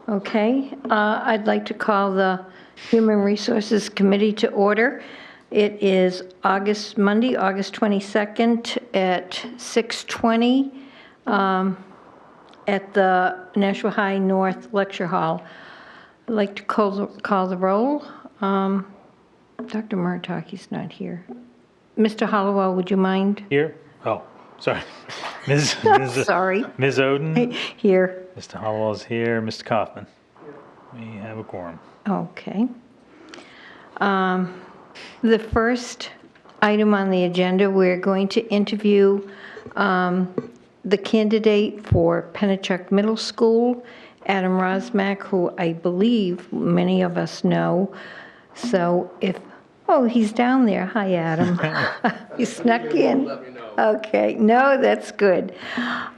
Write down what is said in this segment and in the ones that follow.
Okay, I'd like to call the Human Resources Committee to order. It is Monday, August 22nd at 6:20 at the Nashua High North Lecture Hall. I'd like to call the roll. Dr. Murtaki's not here. Mr. Hollowell, would you mind? Here? Oh, sorry. Sorry. Ms. Oden? Here. Mr. Hollowell's here. Mr. Kaufman? We have a quorum. Okay. The first item on the agenda, we're going to interview the candidate for Pennachuck Middle School, Adam Rosmack, who I believe many of us know. So he's down there. Hi, Adam. You snuck in. Let me know. Okay. No, that's good.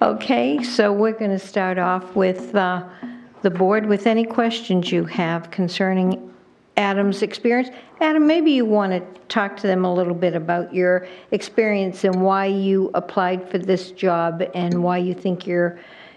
Okay, so we're going to start off with the board with any questions you have concerning Adam's experience. Adam, maybe you want to talk to them a little bit about your experience and why you applied for this job and why you think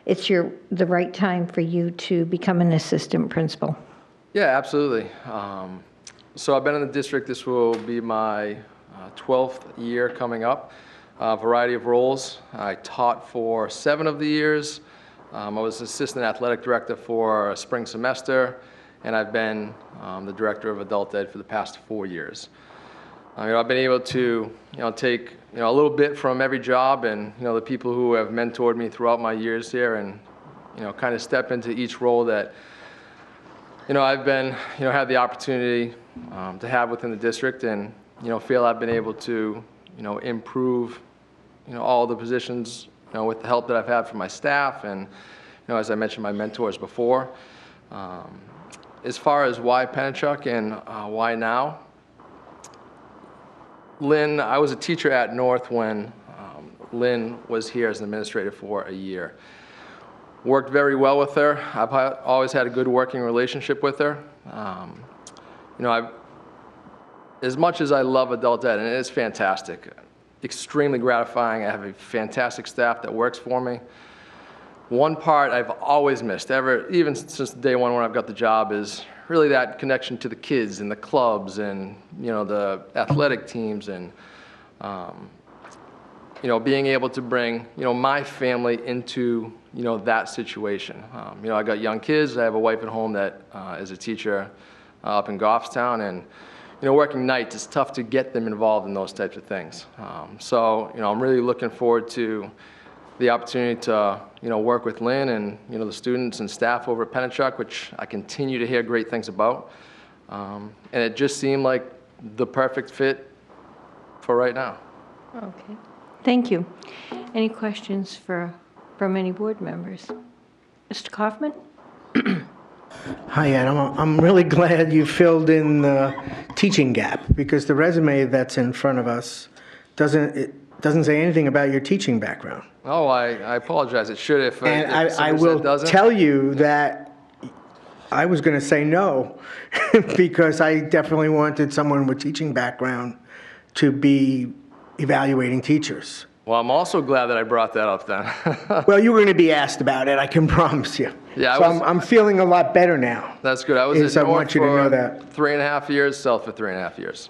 it's the right time for you to become an assistant principal. Yeah, absolutely. So I've been in the district. This will be my 12th year coming up. A variety of roles. I taught for 7 of the years. I was assistant athletic director for a spring semester, and I've been the director of adult ed for the past 4 years. I've been able to take a little bit from every job, and the people who have mentored me throughout my years here, and kind of step into each role that I've been had the opportunity to have within the district, and feel I've been able to improve all the positions with the help that I've had from my staff and as I mentioned, my mentors before. As far as why Pennachuck and why now, Lynn, I was a teacher at North when Lynn was here as an administrator for a year. Worked very well with her. I've always had a good working relationship with her. As much as I love adult ed, and it is fantastic, extremely gratifying. I have a fantastic staff that works for me. One part I've always missed, even since day one when I've got the job, is really that connection to the kids and the clubs and the athletic teams and being able to bring my family into that situation. I got young kids. I have a wife at home that is a teacher up in Goffstown, and working nights, it's tough to get them involved in those types of things. So I'm really looking forward to the opportunity to work with Lynn and the students and staff over at Pennachuck, which I continue to hear great things about. And it just seemed like the perfect fit for right now. Okay, thank you. Any questions from any board members? Mr. Kaufman? Hi, Adam. I'm really glad you filled in the teaching gap, because the resume that's in front of us doesn't say anything about your teaching background. Oh, I apologize. It should if and I will tell you that I was going to say no because I definitely wanted someone with teaching background to be evaluating teachers. Well, I'm also glad that I brought that up then. Well, you were going to be asked about it, I can promise you. Yeah, so I'm feeling a lot better now. That's good. I was at I want you to know that. 3.5 years, South for 3.5 years.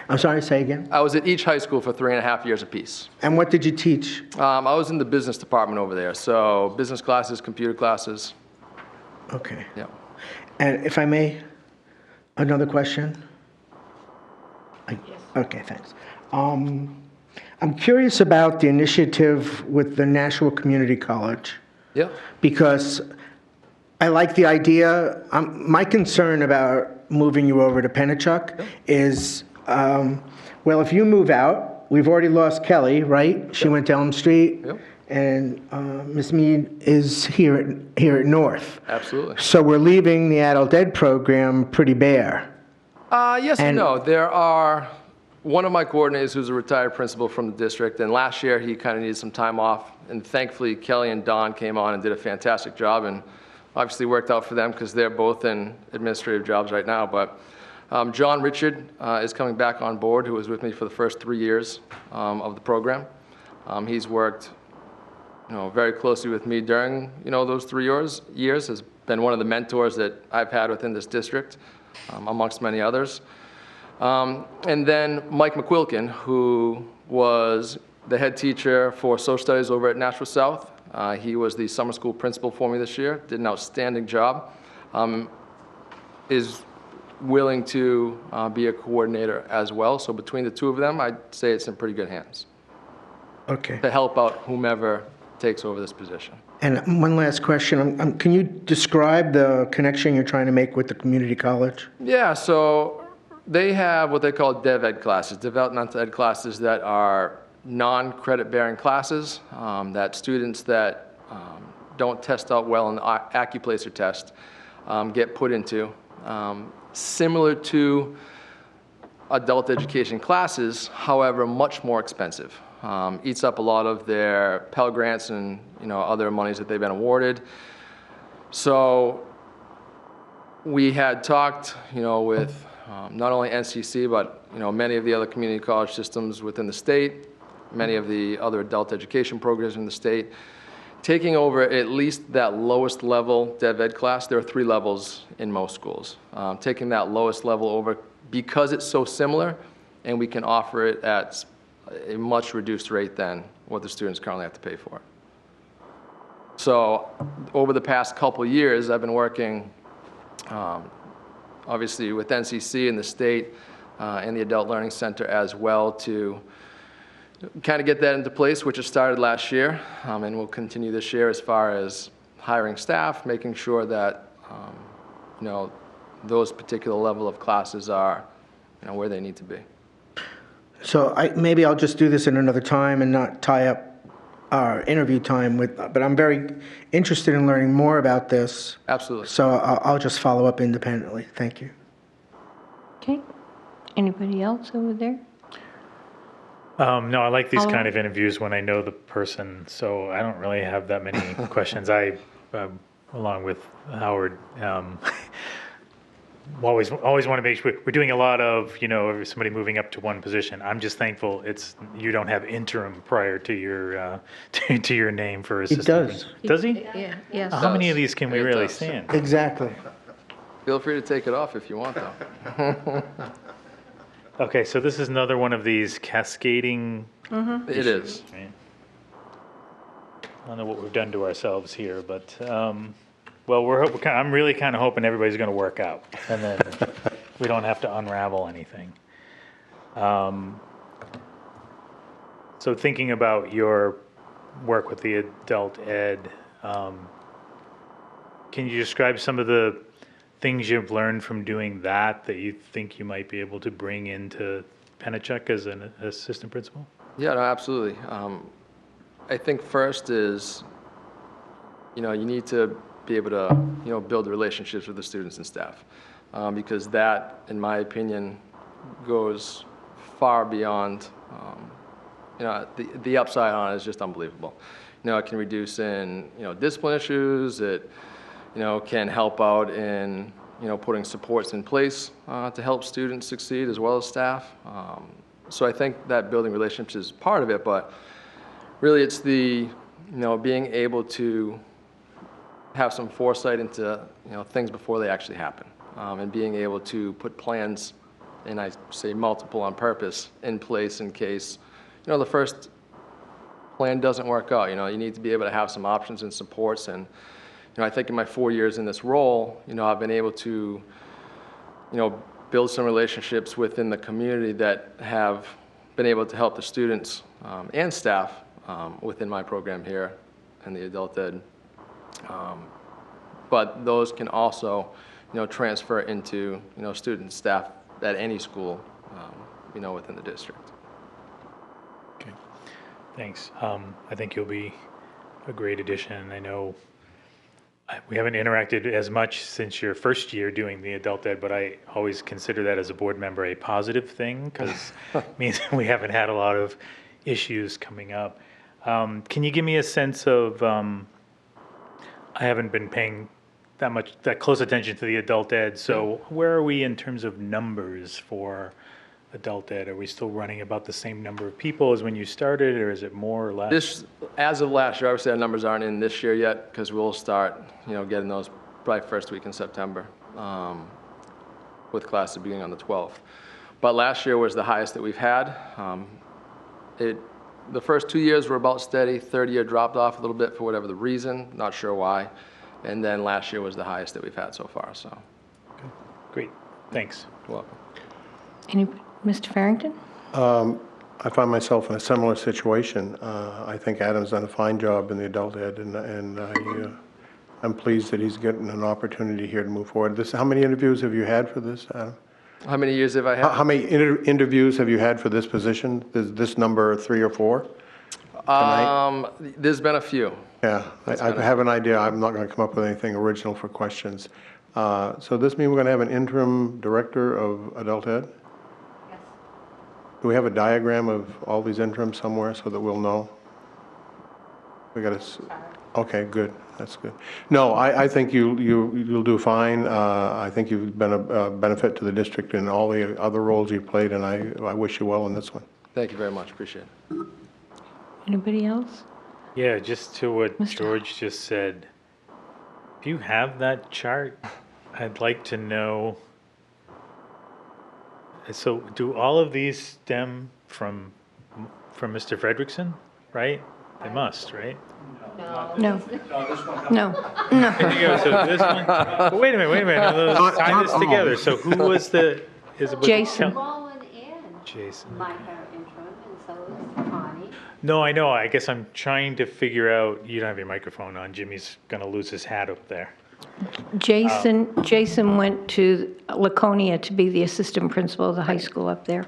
I'm sorry, say again? I was at each high school for 3.5 years apiece. And what did you teach? I was in the business department over there, so business classes, computer classes. Okay. Yeah. And if I may, another question? Yes. Okay, thanks. I'm curious about the initiative with the Nashua Community College. Yeah. Because I like the idea. My concern about moving you over to Pennachuck is, well, if you move out, we've already lost Kelly, right? She went to Elm Street. Yep. And Ms. Mead is here at North. Absolutely. So we're leaving the adult ed program pretty bare. Yes and no. There are one of my coordinators who's a retired principal from the district, and last year he kind of needed some time off, and thankfully Kelly and Don came on and did a fantastic job, and obviously worked out for them because they're both in administrative jobs right now. But John Richard is coming back on board, who was with me for the first 3 years of the program. He's worked very closely with me during, those 3 years, has been one of the mentors that I've had within this district, amongst many others. And then Mike McQuilkin, who was the head teacher for social studies over at Nashville South. He was the summer school principal for me this year, did an outstanding job, is willing to be a coordinator as well. So between the two of them, I'd say it's in pretty good hands Okay. to help out whomever takes over this position. And one last question. Can you describe the connection you're trying to make with the community college? Yeah, so they have what they call dev ed classes, developmental ed classes that are non-credit bearing classes that students that don't test out well in the AccuPlacer test get put into. Similar to adult education classes, however, much more expensive. Eats up a lot of their Pell Grants and other monies that they've been awarded. So we had talked, with not only NCC but many of the other community college systems within the state, many of the other adult education programs in the state, taking over at least that lowest level dev ed class. There are 3 levels in most schools. Taking that lowest level over because it's so similar, and we can offer it at a much reduced rate than what the students currently have to pay for. So over the past couple of years, I've been working obviously with NCC and the state and the Adult Learning Center as well to kind of get that into place, which has started last year and will continue this year as far as hiring staff, making sure that those particular level of classes are where they need to be. So maybe I'll just do this in another time and not tie up our interview time but I'm very interested in learning more about this. Absolutely. So I'll just follow up independently. Thank you. Okay. Anybody else over there? No, I like these kind of interviews when I know the person, so I don't really have that many questions. Along with Howard, always want to make sure we're doing a lot of somebody moving up to one position. I'm just thankful you don't have interim prior to your to your name for assistant. does. Does he? Yeah, yes. How many of these can we It really does. stand? Exactly. Feel free to take it off if you want, though. Okay, so this is another one of these cascading. It is. Right? I don't know what we've done to ourselves here, but well, I'm really kind of hoping everybody's going to work out, and then we don't have to unravel anything. So thinking about your work with the adult ed, can you describe some of the things you've learned from doing that you think you might be able to bring into Pennachuck as an assistant principal? Yeah, no, absolutely. I think first is, you need to be able to, build relationships with the students and staff, because that, in my opinion, goes far beyond, the upside on it is just unbelievable. It can reduce in, discipline issues. It, can help out in, putting supports in place to help students succeed as well as staff. So I think that building relationships is part of it, but really it's the, being able to have some foresight into, things before they actually happen, and being able to put plans, and I say multiple on purpose, in place in case, the first plan doesn't work out. You need to be able to have some options and supports. And I think in my 4 years in this role, I've been able to, build some relationships within the community that have been able to help the students and staff within my program here in the adult ed. But those can also, transfer into, student staff at any school, within the district. Okay, thanks. I think you'll be a great addition. I know we haven't interacted as much since your first year doing the adult ed, but I always consider that as a board member a positive thing because it means we haven't had a lot of issues coming up. Can you give me a sense of, I haven't been paying that close attention to the adult ed, so where are we in terms of numbers for adult ed? Are we still running about the same number of people as when you started, or is it more or less? This, as of last year, obviously our numbers aren't in this year yet because we'll start, getting those probably first week in September, with classes beginning on the 12th. But last year was the highest that we've had. The first 2 years were about steady. Third year dropped off a little bit for whatever the reason, not sure why. And then last year was the highest that we've had so far, so. Okay. Great, thanks. You're welcome. Mr. Farrington? I find myself in a similar situation. I think Adam's done a fine job in the adult ed, and I'm pleased that he's getting an opportunity here to move forward. How many interviews have you had for this, Adam? How many years have I had? How many interviews have you had for this position? Is this number 3 or 4? There's been a few. Yeah, I have an idea. I'm not going to come up with anything original for questions. So this means we're going to have an interim director of adult ed? Yes. Do we have a diagram of all these interims somewhere so that we'll know? We got to. Okay, good. That's good. No, I think you'll do fine. I think you've been a benefit to the district in all the other roles you've played, and I wish you well in this one. Thank you very much. Appreciate it. Anybody else? Yeah, just to what George just said, if you have that chart, I'd like to know. So do all of these stem from Mr. Frederickson, right? They must, right? No. No. There you go. So this one. But wait a minute. Let's tie this together. So who was the? Was it Jason. Roland and Jason. Mike are interim, and so is Connie. No, I know. I guess I'm trying to figure out. You don't have your microphone on. Jimmy's gonna lose his hat up there. Jason went to Laconia to be the assistant principal of the high school up there.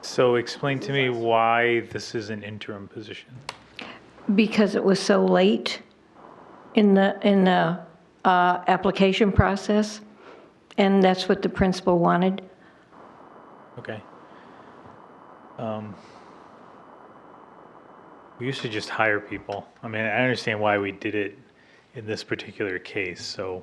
So explain to me why this is an interim position. Because it was so late in the application process, and that's what the principal wanted. Okay. We used to just hire people. I mean, I understand why we did it in this particular case, so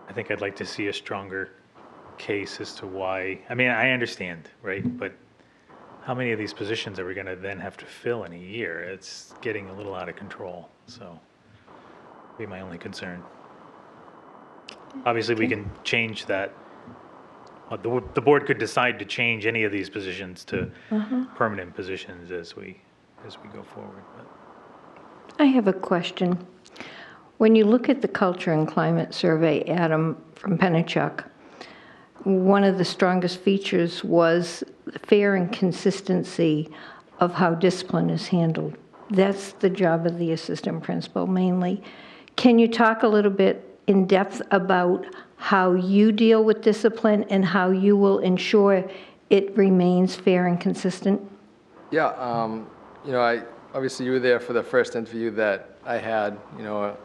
I think I'd like to see a stronger case as to why. I mean, I understand, right? But how many of these positions are we going to then have to fill in a year? It's getting a little out of control, so be my only concern. Obviously, we can change that. The board could decide to change any of these positions to permanent positions as we go forward. But. I have a question. When you look at the Culture and Climate Survey, Adam, from Pennachuck, one of the strongest features was fair and consistency of how discipline is handled. That's the job of the assistant principal mainly. Can you talk a little bit in depth about how you deal with discipline and how you will ensure it remains fair and consistent? Yeah, obviously you were there for the first interview that I had,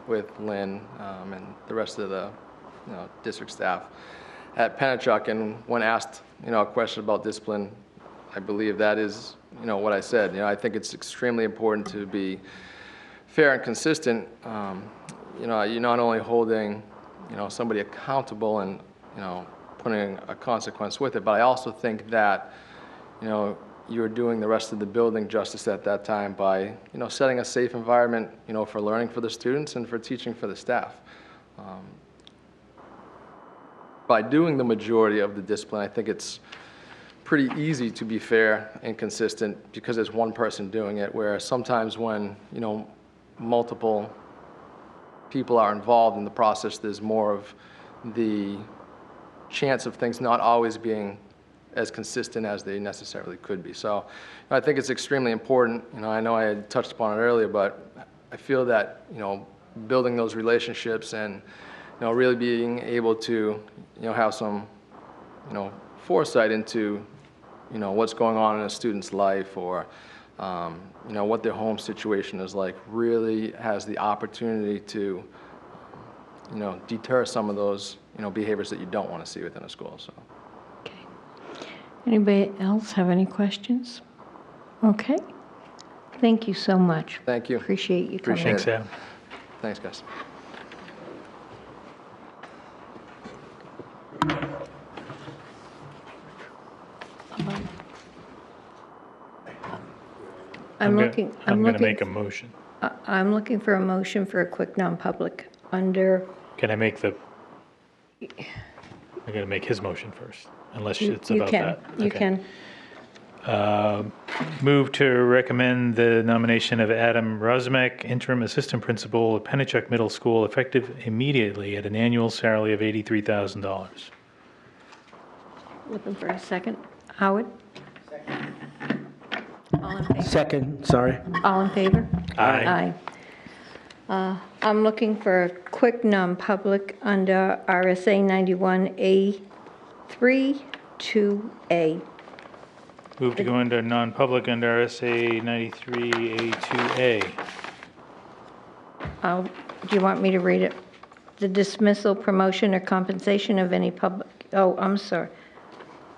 with Lynn and the rest of the, district staff at Pennachuck. And when asked, a question about discipline, I believe that is, what I said. I think it's extremely important to be fair and consistent. You're not only holding, somebody accountable and, putting a consequence with it, but I also think that, you're doing the rest of the building justice at that time by, setting a safe environment, for learning for the students and for teaching for the staff. By doing the majority of the discipline, I think it's pretty easy to be fair and consistent because there's one person doing it, whereas sometimes when, multiple people are involved in the process, there's more of the chance of things not always being as consistent as they necessarily could be. So I think it's extremely important. I know I had touched upon it earlier, but I feel that, building those relationships and, really being able to, have some, foresight into, what's going on in a student's life or, what their home situation is like really has the opportunity to, deter some of those, behaviors that you don't want to see within a school. So. Okay. Anybody else have any questions? Okay. Thank you so much. Thank you. Appreciate you coming. Appreciate Thanks, Adam. Thanks, guys. I'm gonna- looking, I'm I'm going to make a looking, motion. I'm looking for a motion for a quick non-public under, Can I make the, I'm going to make his motion first, unless it's you about can, that. you Okay. can. Move to recommend the nomination of Adam Rozmek, interim assistant principal at Pennachuck Middle School, effective immediately at an annual salary of $83,000. Looking for a second. Howard? All in favor? Second, sorry. All in favor? Aye. Aye. I'm looking for a quick non-public under RSA 91A3 2A. Move to go into non-public under RSA 93A2A. Do you want me to read it? The dismissal, promotion, or compensation of any public, I'm sorry.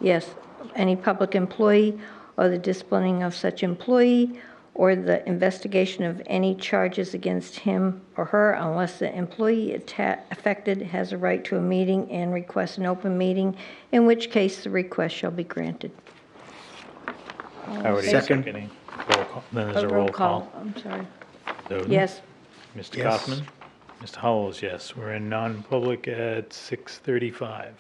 Yes, any public employee, or the disciplining of such employee, or the investigation of any charges against him or her unless the employee affected has a right to a meeting and requests an open meeting, in which case the request shall be granted. Howard, are you Second. seconding? Roll call. Then there's a roll call. I'm sorry. Snowden? Yes. Mr. Yes. Kaufman? Mr. Howells, yes. We're in non-public at 6:35.